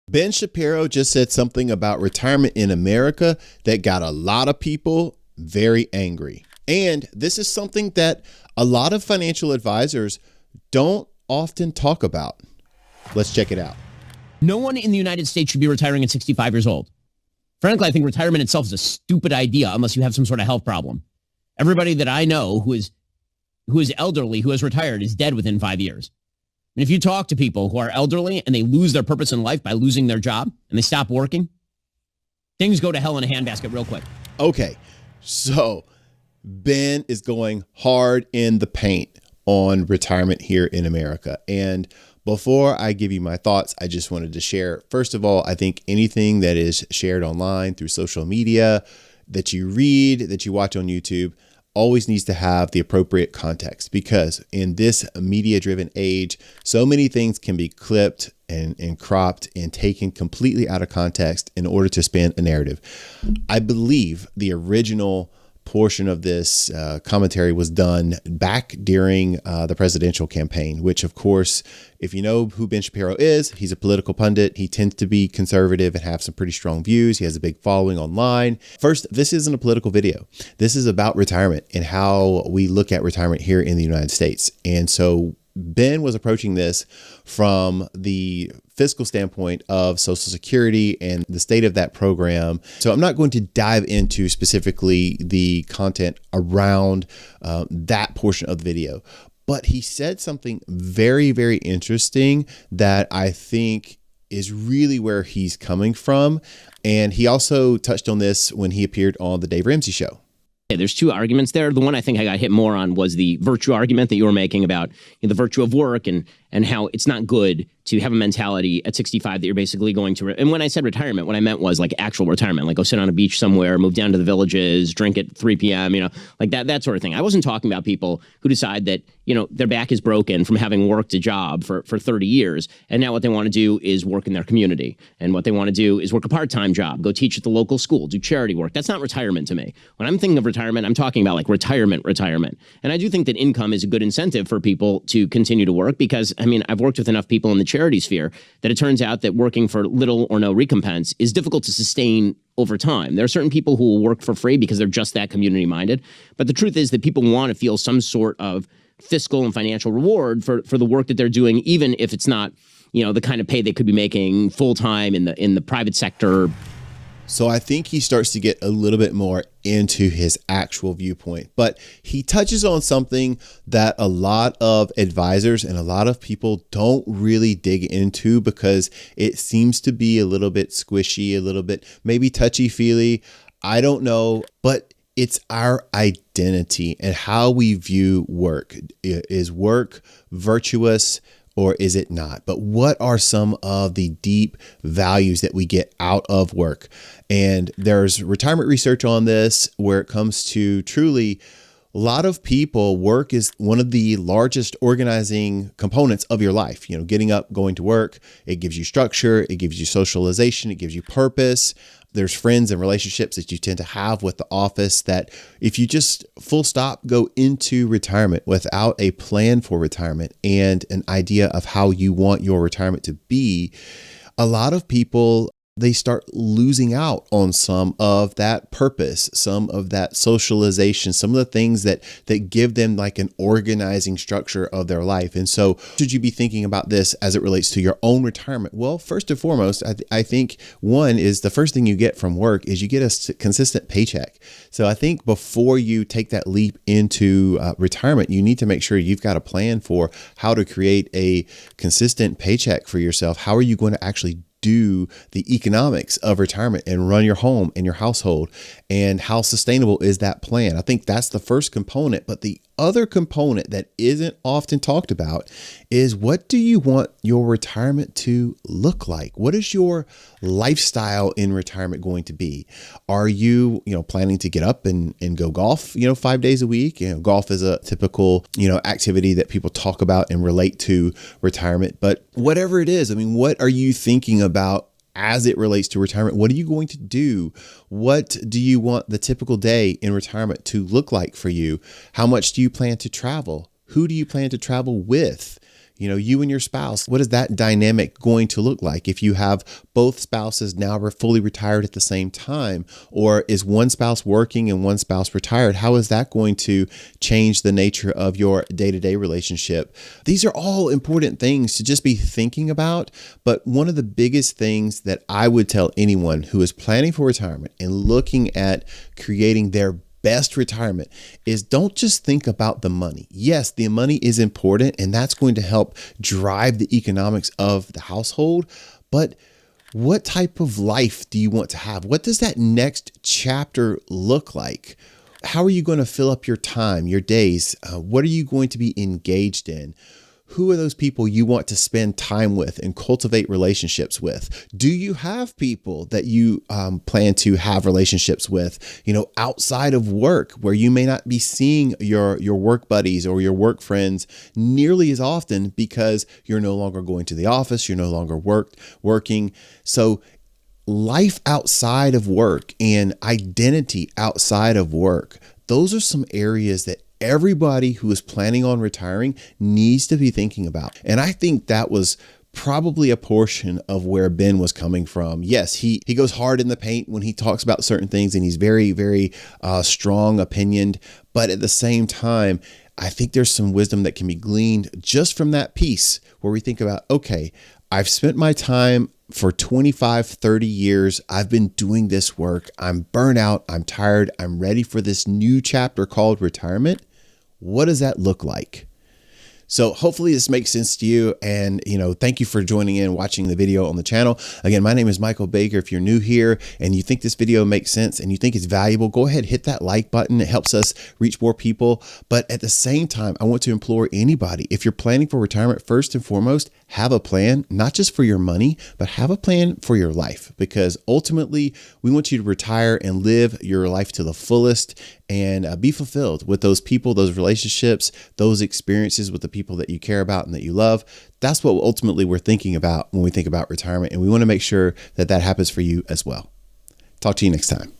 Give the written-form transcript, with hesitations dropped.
Ben Shapiro just said something about retirement in America that got a lot of people very angry. And this is something that a lot of financial advisors don't often talk about. Let's check it out. No one in the United States should be retiring at 65 years old. Frankly, I think retirement itself is a stupid idea unless you have some sort of health problem. Everybody that I know who is elderly, who has retired, is dead within 5 years. And if you talk to people who are elderly and they lose their purpose in life by losing their job and they stop working, things go to hell in a handbasket real quick. Okay, so Ben is going hard in the paint on retirement here in America. And before I give you my thoughts, I just wanted to share, first of all, I think anything that is shared online through social media, that you read, that you watch on YouTube, always needs to have the appropriate context, because in this media-driven age, so many things can be clipped and cropped and taken completely out of context in order to spin a narrative. I believe the original portion of this commentary was done back during the presidential campaign, which, of course, if you know who Ben Shapiro is, he's a political pundit. He tends to be conservative and have some pretty strong views. He has a big following online. First, this isn't a political video. This is about retirement and how we look at retirement here in the United States. And so Ben was approaching this from the fiscal standpoint of Social Security and the state of that program. So I'm not going to dive into specifically the content around that portion of the video, but he said something very, very interesting that I think is really where he's coming from. And he also touched on this when he appeared on the Dave Ramsey Show. There's two arguments there. The one I think I got hit more on was the virtue argument that you were making about the virtue of work and how it's not good to have a mentality at 65 that you're basically going to, and when I said retirement, what I meant was like actual retirement, like go sit on a beach somewhere, move down to the villages, drink at 3 p.m., like that sort of thing. I wasn't talking about people who decide that, their back is broken from having worked a job for 30 years. And now what they want to do is work in their community. And what they want to do is work a part-time job, go teach at the local school, do charity work. That's not retirement to me. When I'm thinking of retirement, I'm talking about like retirement. And I do think that income is a good incentive for people to continue to work because, I've worked with enough people in the charity sphere that it turns out that working for little or no recompense is difficult to sustain over time. There are certain people who will work for free because they're just that community minded. But the truth is that people want to feel some sort of fiscal and financial reward for the work that they're doing, even if it's not, the kind of pay they could be making full time in the private sector. So I think he starts to get a little bit more into his actual viewpoint, but he touches on something that a lot of advisors and a lot of people don't really dig into because it seems to be a little bit squishy, a little bit maybe touchy-feely. I don't know, but it's our identity and how we view work. Is work virtuous or is it not? But what are some of the deep values that we get out of work? And there's retirement research on this where it comes to truly a lot of people, work is one of the largest organizing components of your life. Getting up, going to work, it gives you structure, it gives you socialization, it gives you purpose. There's friends and relationships that you tend to have with the office that if you just full stop go into retirement without a plan for retirement and an idea of how you want your retirement to be, a lot of people, they start losing out on some of that purpose, some of that socialization, some of the things that give them like an organizing structure of their life. And so should you be thinking about this as it relates to your own retirement? Well, first and foremost, I think one is the first thing you get from work is you get a consistent paycheck. So I think before you take that leap into retirement, you need to make sure you've got a plan for how to create a consistent paycheck for yourself. How are you going to actually do the economics of retirement and run your home and your household, and how sustainable is that plan? I think that's the first component. But the other component that isn't often talked about is, what do you want your retirement to look like? What is your lifestyle in retirement going to be? Are you, planning to get up and go golf, 5 days a week? Golf is a typical, activity that people talk about and relate to retirement. But whatever it is, what are you thinking about as it relates to retirement? What are you going to do? What do you want the typical day in retirement to look like for you? How much do you plan to travel? Who do you plan to travel with? You and your spouse, what is that dynamic going to look like if you have both spouses now fully retired at the same time? Or is one spouse working and one spouse retired? How is that going to change the nature of your day-to-day relationship? These are all important things to just be thinking about. But one of the biggest things that I would tell anyone who is planning for retirement and looking at creating their best retirement is don't just think about the money. Yes, the money is important and that's going to help drive the economics of the household, but what type of life do you want to have? What does that next chapter look like? How are you going to fill up your time, your days? What are you going to be engaged in? Who are those people you want to spend time with and cultivate relationships with? Do you have people that you plan to have relationships with, outside of work, where you may not be seeing your work buddies or your work friends nearly as often because you're no longer going to the office, you're no longer working. So life outside of work and identity outside of work, those are some areas that everybody who is planning on retiring needs to be thinking about. And I think that was probably a portion of where Ben was coming from. Yes, he goes hard in the paint when he talks about certain things, and he's very, very strong opinioned. But at the same time, I think there's some wisdom that can be gleaned just from that piece where we think about, okay, I've spent my time for 25, 30 years. I've been doing this work. I'm burnt out. I'm tired. I'm ready for this new chapter called retirement. What does that look like? So hopefully this makes sense to you. And, thank you for joining in, watching the video on the channel. Again, my name is Michael Baker. If you're new here and you think this video makes sense and you think it's valuable, go ahead, hit that like button. It helps us reach more people. But at the same time, I want to implore anybody, if you're planning for retirement, first and foremost, have a plan, not just for your money, but have a plan for your life, because ultimately we want you to retire and live your life to the fullest and be fulfilled with those people, those relationships, those experiences with the people that you care about and that you love. That's what ultimately we're thinking about when we think about retirement. And we want to make sure that that happens for you as well. Talk to you next time.